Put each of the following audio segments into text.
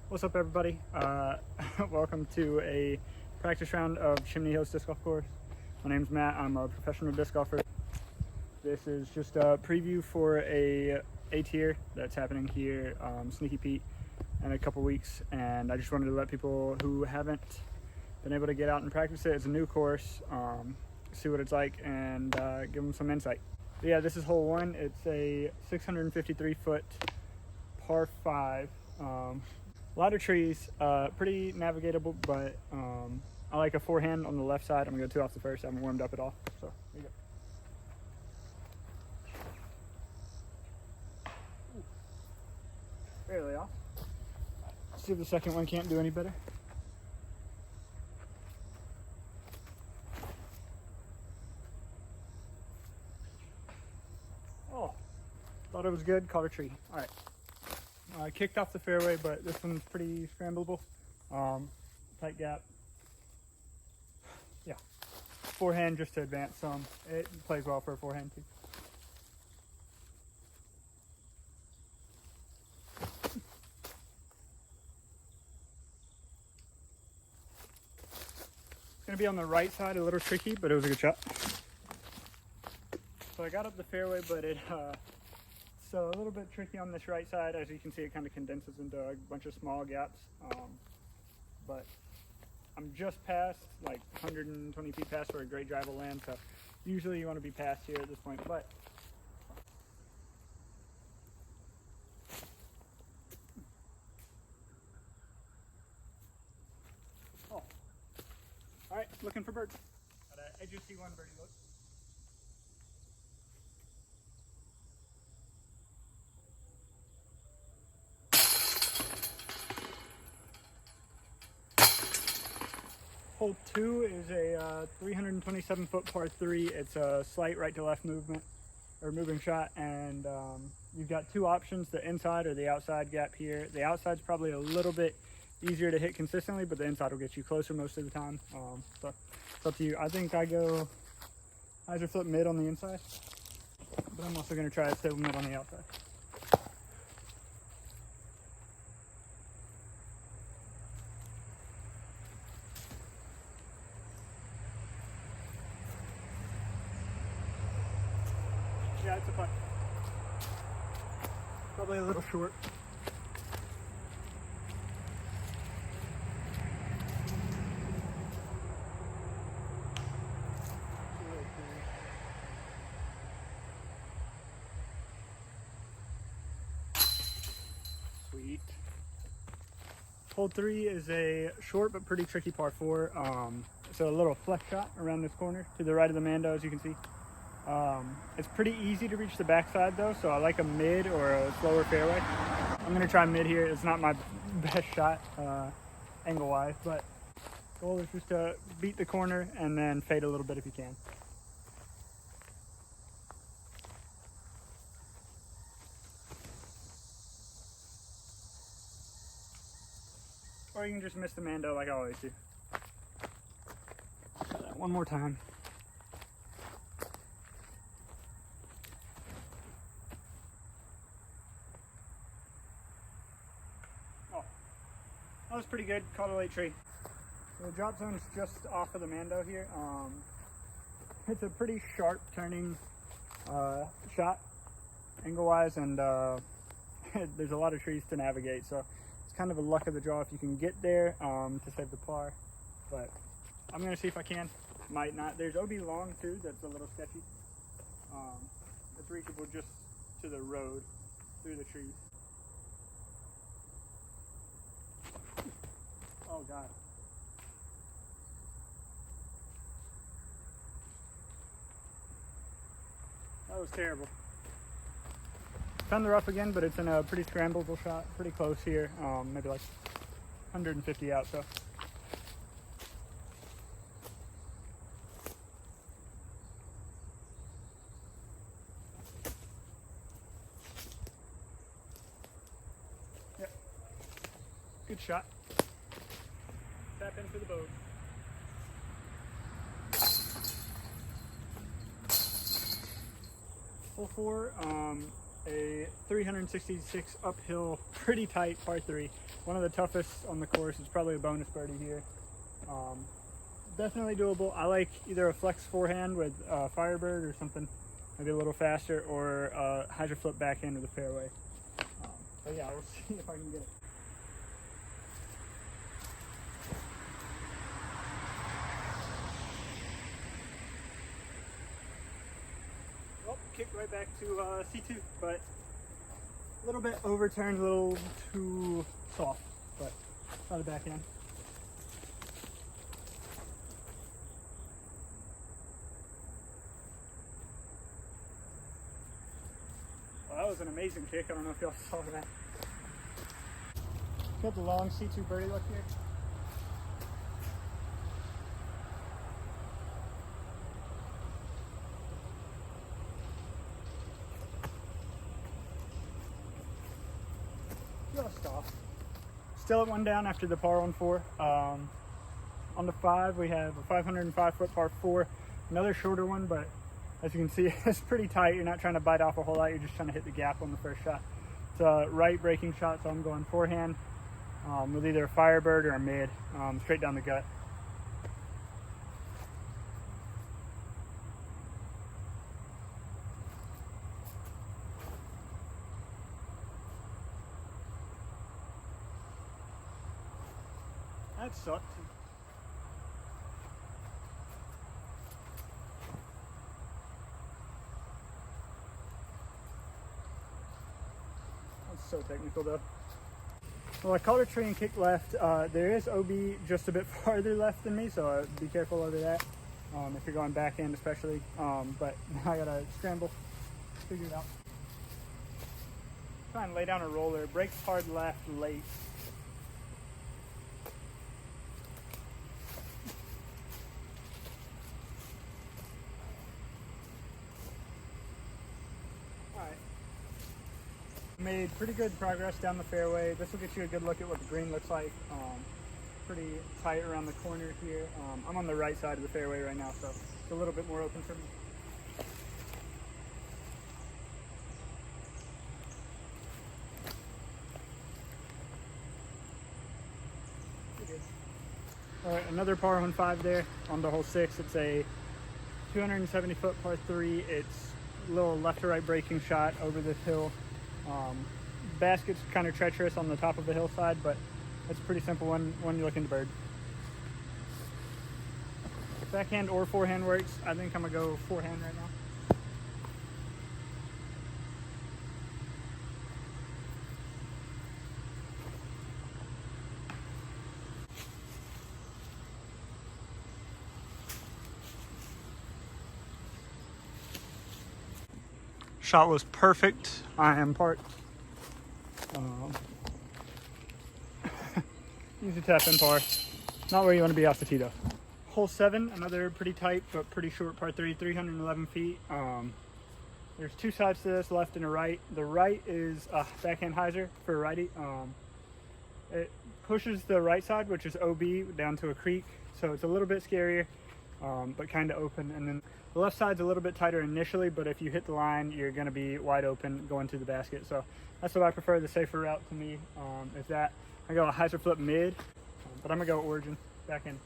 What's up, everybody? Welcome to a practice round of Chimney Hills Disc Golf Course. My name's Matt. I'm a professional disc golfer. This is just a preview for a A-Tier that's happening here, Sneeky Pete, in a couple weeks. And I just wanted to let people who haven't been able to get out and practice it, it's a new course, see what it's like, and give them some insight. But yeah, this is hole one. It's a 653-foot par 5. A lot of trees, pretty navigatable, but I like a forehand on the left side. I'm gonna go 2 off the first. I haven't warmed up at all, so here you go. Ooh. Barely off. See if the second one can't do any better. Oh, thought it was good. Caught a tree. All right. Kicked off the fairway, but this one's pretty scramblable. Tight gap. Yeah. Forehand just to advance some. It plays well for a forehand too. It's going to be on the right side, a little tricky, but it was a good shot. So I got up the fairway, but it's a little bit tricky on this right side. As you can see, it kind of condenses into a bunch of small gaps. But I'm just past, like 120 feet past where a great drive will land. So usually you want to be past here at this point, but oh, all right, looking for birds. Got an edge of C1 birdie look. Hole 2 is a 327-foot par 3. It's a slight right to left movement or moving shot, and you've got 2 options: the inside or the outside gap here. The outside's probably a little bit easier to hit consistently, but the inside will get you closer most of the time. So it's up to you. I think I go hyzer flip mid on the inside, but I'm also going to try to stable mid on the outside. Yeah, it's a putt. Probably a little short. Sweet. Hole 3 is a short but pretty tricky par 4. It's a little flex shot around this corner to the right of the Mando, as you can see. It's pretty easy to reach the backside though, so I like a mid or a slower fairway. I'm gonna try mid here. It's not my best shot angle wise, but goal is just to beat the corner and then fade a little bit if you can. Or you can just miss the Mando like I always do. Try that one more time. That was pretty good. Caught a late tree. So the drop zone's just off of the Mando here. It's a pretty sharp turning shot angle wise, and there's a lot of trees to navigate, so it's kind of a luck of the draw if you can get there to save the par. But I'm gonna see if I can. Might not. There's OB long too, that's a little sketchy. It's reachable just to the road through the trees. Oh God. That was terrible. Found the rough again, but it's in a pretty scramblable shot, pretty close here, maybe like 150 out, so. Yep. Good shot. Tap in for the boat. Hole 4, A 366 uphill, pretty tight par 3. One of the toughest on the course. It's probably a bonus birdie here. Definitely doable. I like either a flex forehand with Firebird or something maybe a little faster, or hydro flip backhand of the fairway. But yeah, we'll see if I can get it. Well, kicked right back to C2, but a little bit overturned, a little too soft, but not a backhand. Well, that was an amazing kick. I don't know if y'all saw that. Got the long C2 birdie look here. Just off. Still at 1 down after the par on 4. On the 5, we have a 505-foot par 4. Another shorter one, but as you can see, it's pretty tight. You're not trying to bite off a whole lot. You're just trying to hit the gap on the first shot. It's a right breaking shot, so I'm going forehand with either a Firebird or a mid, straight down the gut. That sucked. That's so technical though. Well, I caught a tree and kicked left. There is OB just a bit farther left than me, so be careful over that if you're going backhand especially. But now I gotta scramble, figure it out. Try and lay down a roller, brakes hard left, late. Made pretty good progress down the fairway. This will get you a good look at what the green looks like. Pretty tight around the corner here. I'm on the right side of the fairway right now, so it's a little bit more open for me. All right, another par on 5 there on the hole 6. It's a 270-foot par 3. It's a little left to right breaking shot over this hill. Basket's kind of treacherous on the top of the hillside, but it's a pretty simple one when you're looking to bird. Backhand or forehand works. I think I'm gonna go forehand right now. Shot was perfect. I am parked. Easy tap in par. Not where you want to be off the tee though. Hole 7, another pretty tight but pretty short par 3, 311 feet. There's 2 sides to this, left and a right. The right is a backhand hyzer for a righty. It pushes the right side, which is OB, down to a creek, so it's a little bit scarier, but kind of open. And then the left side's a little bit tighter initially, but if you hit the line, you're going to be wide open going to the basket. So that's what I prefer. The safer route to me is that. I go a hyzer flip mid, but I'm going to go origin, back in.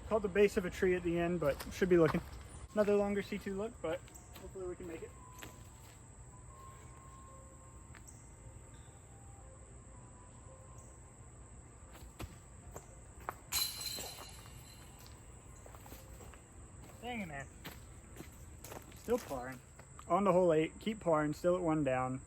Caught the base of a tree at the end, but should be looking. Another longer C2 look, but hopefully we can make it. Dang it, man. Still parring. On to hole 8, keep parring, still at 1 down.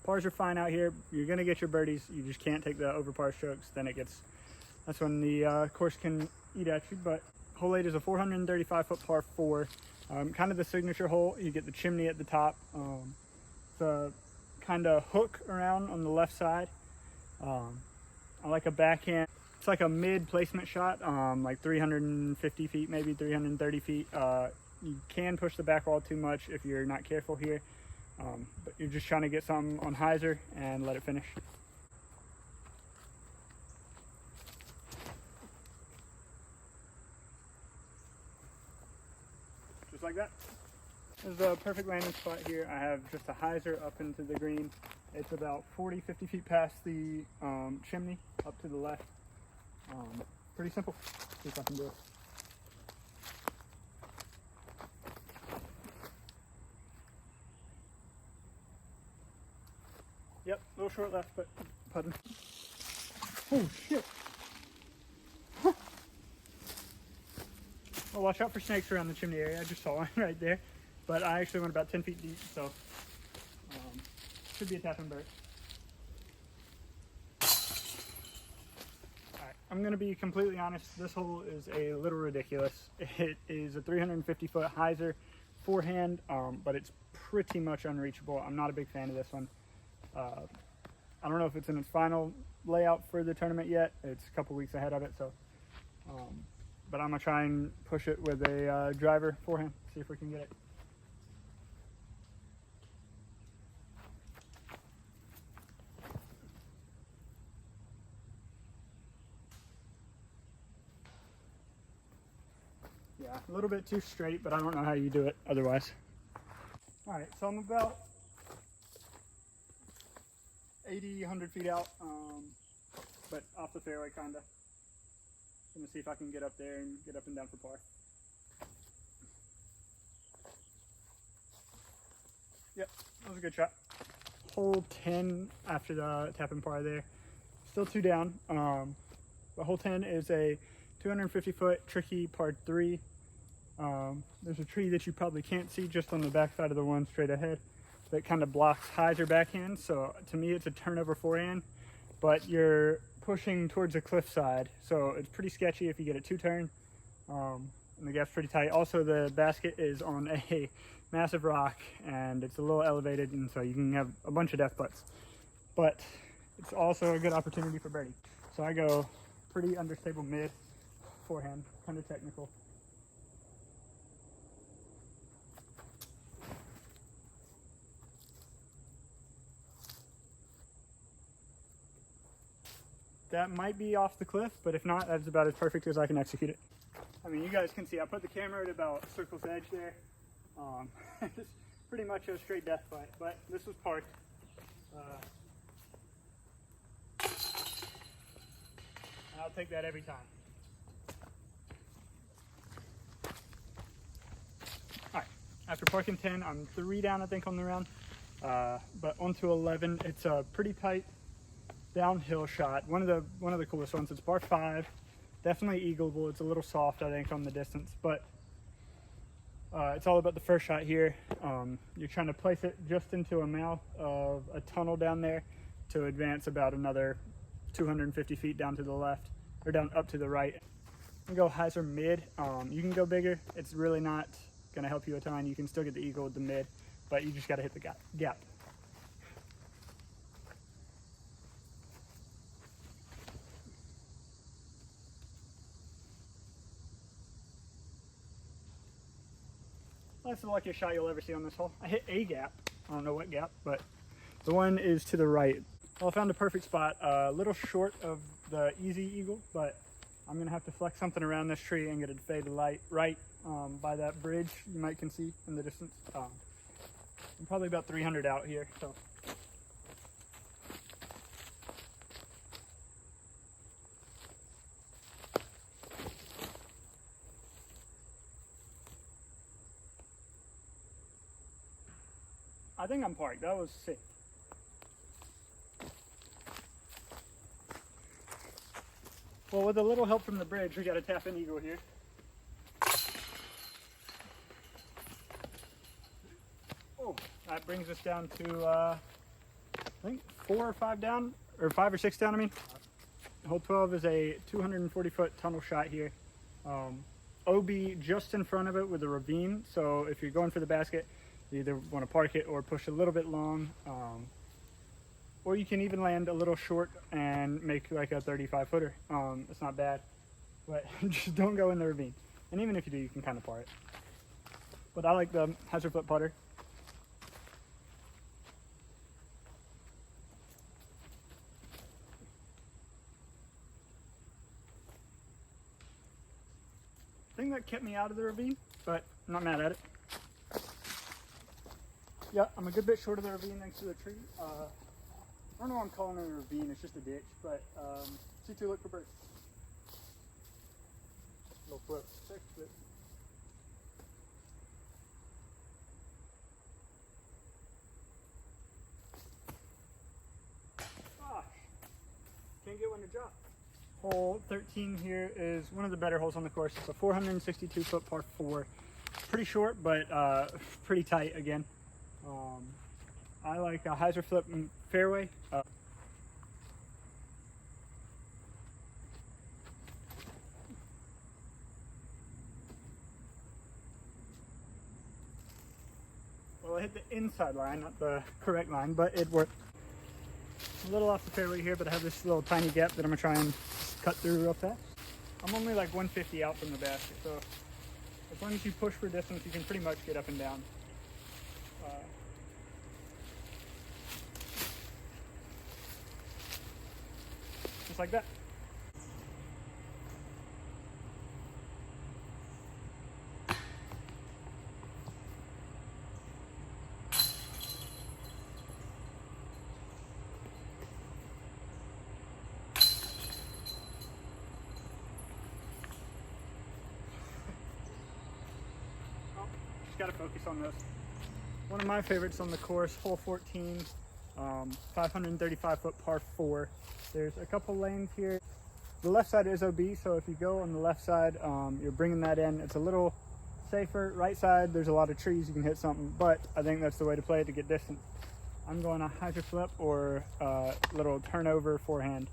Pars are fine out here. You're gonna get your birdies. You just can't take the over par strokes. Then that's when the course can eat at you. But hole 8 is a 435-foot par 4. Kind of the signature hole. You get the chimney at the top. The kind of hook around on the left side. I like a backhand. It's like a mid placement shot, like 350 feet, maybe 330 feet. You can push the back wall too much if you're not careful here. But you're just trying to get something on hyzer and let it finish. Just like that. This is a perfect landing spot here. I have just a hyzer up into the green. It's about 40-50 feet past the chimney up to the left. Pretty simple. See if I can do it. Yep, a little short left, but putting. Oh shit! Well, watch out for snakes around the chimney area. I just saw one right there, but I actually went about 10 feet deep, so should be a tapping bird. All right, I'm gonna be completely honest. This hole is a little ridiculous. It is a 350-foot hyzer forehand, but it's pretty much unreachable. I'm not a big fan of this one. I don't know if it's in its final layout for the tournament yet. It's a couple weeks ahead of it, so. But I'm gonna try and push it with a driver forehand, see if we can get it. Yeah, a little bit too straight, but I don't know how you do it otherwise. All right, so I'm about 80, 100 feet out, but off the fairway kinda. I'm gonna see if I can get up there and get up and down for par. Yep, that was a good shot. Hole 10 after the tap and par there. Still 2 down. But hole 10 is a 250-foot tricky par 3. There's a tree that you probably can't see just on the back side of the one straight ahead that kind of blocks hyzer backhand. So to me, it's a turnover forehand, but you're pushing towards a cliff side, so it's pretty sketchy if you get a 2-turn, and the gap's pretty tight. Also, the basket is on a massive rock and it's a little elevated, and so you can have a bunch of death putts, but it's also a good opportunity for birdie. So I go pretty understable mid forehand, kind of technical. That might be off the cliff, but if not, that's about as perfect as I can execute it. I mean, you guys can see I put the camera at about circle's edge there. It's pretty much a straight death putt, but this was parked. I'll take that every time. All right, after parking 10, I'm 3 down, I think, on the round. But onto 11, it's a pretty tight downhill shot. One of the coolest ones. It's par 5, definitely eagleable. It's a little soft, I think, on the distance, but it's all about the first shot here. You're trying to place it just into a mouth of a tunnel down there to advance about another 250 feet down to the left, or down up to the right. You can go hyzer mid. You can go bigger. It's really not going to help you a ton. You can still get the eagle with the mid, but you just got to hit the gap. That's the luckiest shot you'll ever see on this hole. I hit a gap. I don't know what gap, but the one is to the right. Well, I found a perfect spot, a little short of the easy eagle, but I'm gonna have to flex something around this tree and get it to fade to light right by that bridge you might can see in the distance. I'm probably about 300 out here, so. I think I'm parked. That was sick. Well, with a little help from the bridge, we got a tap in eagle here. Oh, that brings us down to, I think 4 or 5 down, or 5 or 6 down, I mean. Hole 12 is a 240-foot tunnel shot here. OB just in front of it with a ravine, so if you're going for the basket, you either want to park it or push a little bit long, or you can even land a little short and make like a 35-footer. It's not bad, but just don't go in the ravine. And even if you do, you can kind of par it. But I like the hyzer flip putter. thing that kept me out of the ravine, but I'm not mad at it. Yeah, I'm a good bit short of the ravine thanks to the tree. I don't know why I'm calling it a ravine, it's just a ditch, but C2, look for birds. Little flip, six flip. Gosh, can't get one to drop. Hole 13 here is one of the better holes on the course. It's a 462 foot par 4. Pretty short, but pretty tight again. I like a hyzer flip fairway. Well, I hit the inside line, not the correct line, but it worked. A little off the fairway here, but I have this little tiny gap that I'm gonna try and cut through real fast. I'm only like 150 out from the basket, so as long as you push for distance, you can pretty much get up and down. Just like that. Just gotta focus on this. One of my favorites on the course, hole 14, 535 foot par 4. There's a couple lanes here. The left side is OB, so if you go on the left side, you're bringing that in. It's a little safer. Right side, there's a lot of trees, you can hit something, but I think that's the way to play it to get distance. I'm going a hyzer flip or a little turnover forehand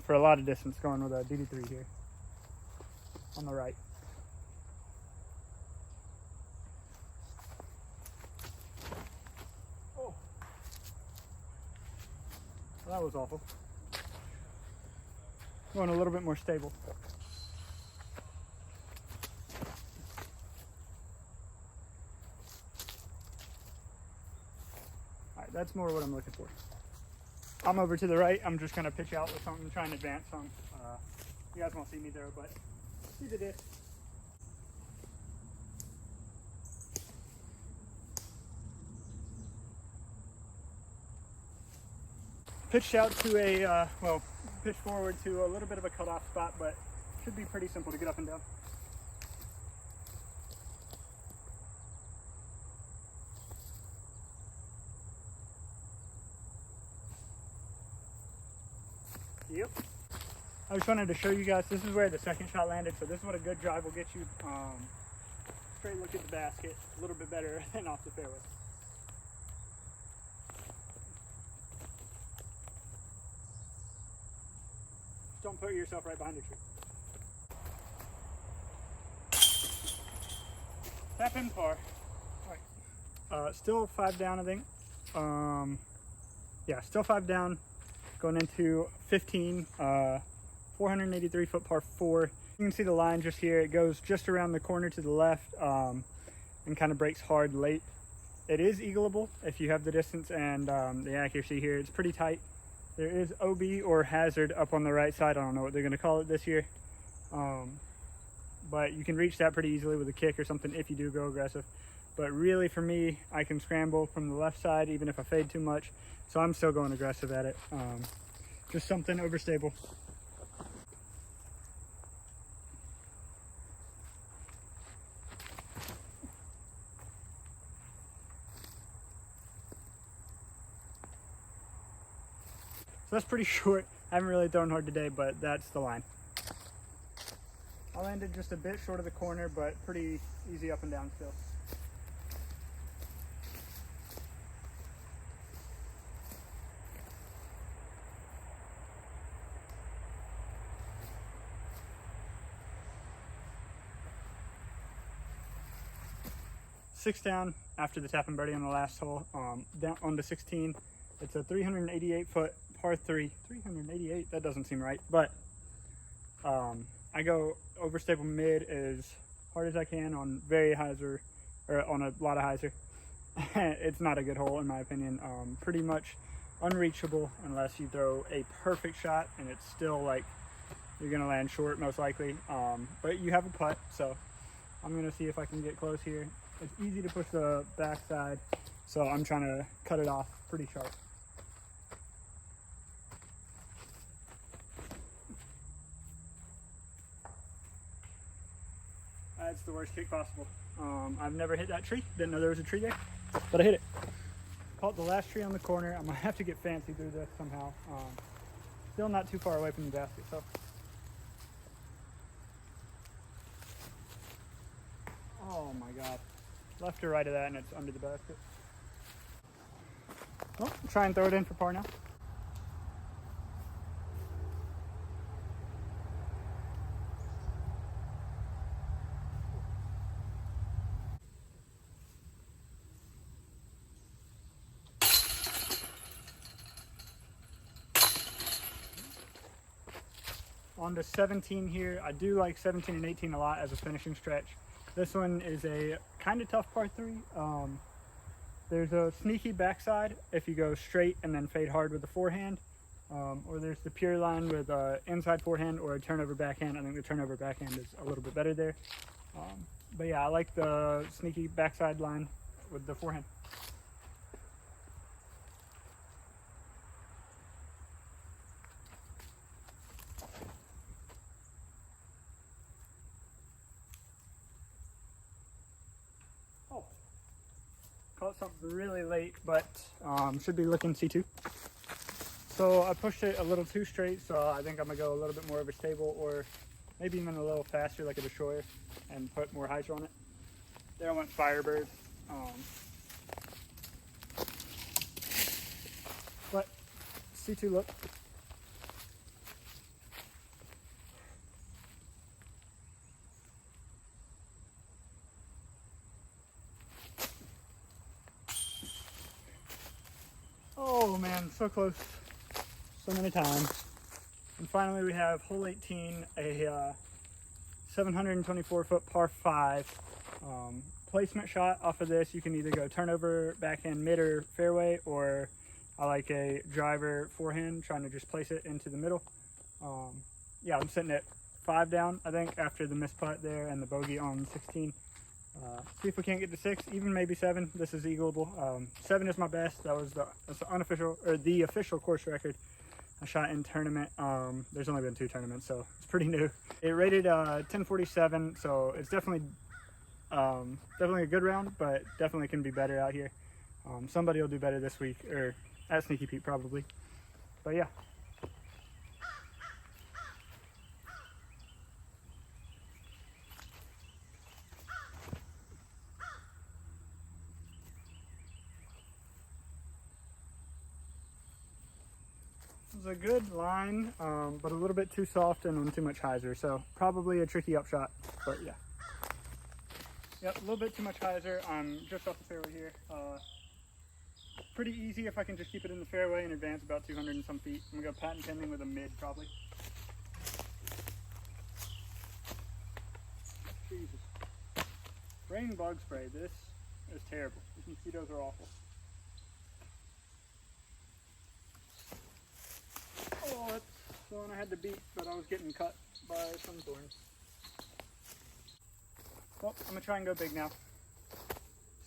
for a lot of distance, going with a DD3 here on the right. Oh, that was awful. Going a little bit more stable. All right, that's more what I'm looking for. I'm over to the right. I'm just gonna pitch out with something, try and advance some. You guys won't see me there, but see the disc. Pitched out to a, pitch forward to a little bit of a cutoff spot, but should be pretty simple to get up and down. Yep. I just wanted to show you guys, this is where the second shot landed, so this is what a good drive will get you. Straight look at the basket, a little bit better than off the fairway. Don't put yourself right behind the tree. Tap in par. All right. Still 5 down, I think. Yeah, still 5 down. Going into 15, 483 foot par 4. You can see the line just here. It goes just around the corner to the left and kind of breaks hard late. It is eagleable if you have the distance and the accuracy here. It's pretty tight. There is OB or hazard up on the right side. I don't know what they're going to call it this year. But you can reach that pretty easily with a kick or something if you do go aggressive. But really for me, I can scramble from the left side even if I fade too much. So I'm still going aggressive at it. Just something overstable. So that's pretty short. I haven't really thrown hard today, but that's the line. I landed just a bit short of the corner, but pretty easy up and down still. Six down after the tap and birdie on the last hole, down on to 16. It's a 388 foot par 3. 388, that doesn't seem right, but I go overstable mid as hard as I can on very hyzer, or on a lot of hyzer. It's not a good hole in my opinion. Pretty much unreachable unless you throw a perfect shot, and it's still like, you're gonna land short most likely. But you have a putt, so I'm gonna see if I can get close here. It's easy to push the backside, so I'm trying to cut it off pretty sharp. That's the worst kick possible. I've never hit that tree. Didn't know there was a tree there, but I hit it. Caught the last tree on the corner. I'm gonna have to get fancy through this somehow. Still not too far away from the basket, so. Oh my God. Left or right of that, and it's under the basket. Well, try and throw it in for par now. On to 17 here. I do like 17 and 18 a lot as a finishing stretch. This one is a kind of tough par 3. There's a sneaky backside if you go straight and then fade hard with the forehand, or there's the pure line with inside forehand or a turnover backhand. I think the turnover backhand is a little bit better there. But yeah, I like the sneaky backside line with the forehand. Caught something really late, but should be looking C2. So I pushed it a little too straight, so I think I'm gonna go a little bit more of a stable, or maybe even a little faster like a destroyer, and put more hyzer on it. There I went Firebird. But C2 look. Oh man, so close, so many times. And finally we have hole 18, a 724 foot par 5. Placement shot off of this, you can either go turnover, backhand, mid, or fairway, or I like a driver forehand, trying to just place it into the middle. Yeah, I'm sitting at 5 down, I think, after the missed putt there and the bogey on 16. See if we can't get to 6, even maybe 7. This is eagleable. 7 is my best. That's the unofficial, or the official course record I shot in tournament. There's only been 2 tournaments, so it's pretty new. It rated 1047, so it's definitely a good round, but definitely can be better out here. Somebody will do better this week, or at Sneeky Pete probably. But yeah. This is a good line, but a little bit too soft and on too much hyzer, so probably a tricky upshot, but yeah. Yep, a little bit too much hyzer. I'm just off the fairway here. Pretty easy if I can just keep it in the fairway and advance about 200 and some feet. I'm gonna go patent pending with a mid probably. Jesus. Raining bug spray. This is terrible. These mosquitoes are awful. Oh, that's the one I had to beat, but I was getting cut by some thorns. Well, I'm gonna try and go big now.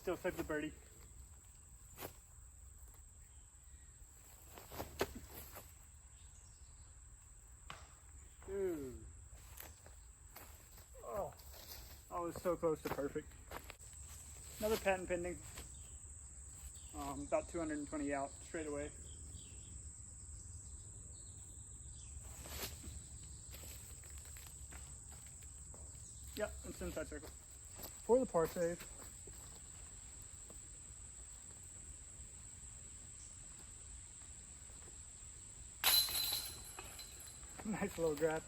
Still saved the birdie. Dude. Oh, I was so close to perfect. Another patent pending. About 220 out straight away. Yep, it's inside circle. For the par save. Nice little grab.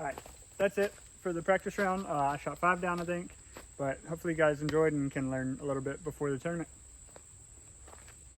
All right, that's it for the practice round. I shot 5 down, I think, but hopefully you guys enjoyed and can learn a little bit before the tournament.